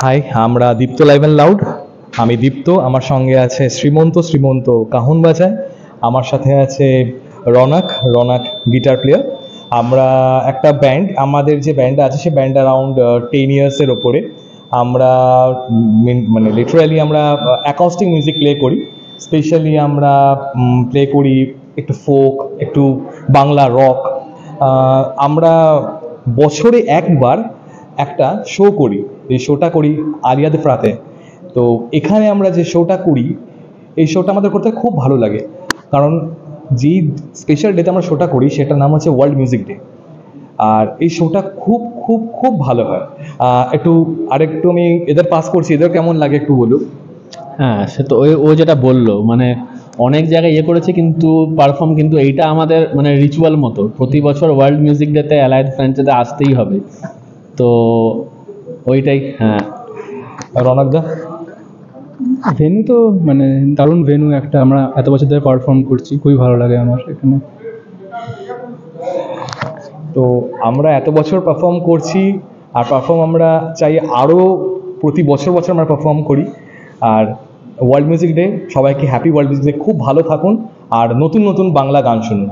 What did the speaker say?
High, আমরা দীপ্ত live and loud. আমি দীপ্ত, আমার সঙ্গে আছে শ্রীমন্ত কাহন বাজায়, আমার সাথে আছে রনাক গিটার প্লেয়ার। আমরা একটা ব্যান্ড, আমাদের যে ব্যান্ডটা আছে সে ব্যান্ড অ্যারাউন্ড 10 ইয়ার্সের ওপরে। আমরা মানে লিটারালি আমরা অ্যাকস্টিক মিউজিক প্লে করি। স্পেশালি আমরা প্লে করি একটু ফোক, একটু বাংলা রক। আমরা বছরে একবার একটা শো করি, এই শোটা করি আলিয়াদ ফ্রাতে। তো এখানে আমরা যে শোটা করি, এই শোটা আমাদের করতে খুব ভালো লাগে, কারণ যেই স্পেশাল ডেতে আমরা শোটা করি সেটার নাম হচ্ছে ওয়ার্ল্ড মিউজিক ডে। আর এই শোটা খুব খুব খুব ভালো হয়। আরেকটু আমি এদের পাস করছি, এদের কেমন লাগে একটু বলুক। হ্যাঁ, সে তো ও যেটা বললো, মানে অনেক জায়গায় করেছে কিন্তু পারফর্ম, কিন্তু এইটা আমাদের মানে রিচুয়াল মতো, প্রতি বছর ওয়ার্ল্ড মিউজিক ডেতে অ্যালায়েড ফ্র্যাঞ্চাইজে আসতেই হবে। তো ওইটাই। হ্যাঁ, রনকদা? ভেন্যু তো মানে দারুণ ভেন্যু একটা, আমরা এত বছর ধরে পারফর্ম করছি, খুবই ভালো লাগে আমার এখানে। তো আমরা এত বছর পারফর্ম করছি, আর পারফর্ম আমরা চাই আরও প্রতি বছর আমরা পারফর্ম করি। আর ওয়ার্ল্ড মিউজিক ডে, সবাইকে হ্যাপি ওয়ার্ল্ড মিউজিক ডে। খুব ভালো থাকুন আর নতুন নতুন বাংলা গান শুনুন।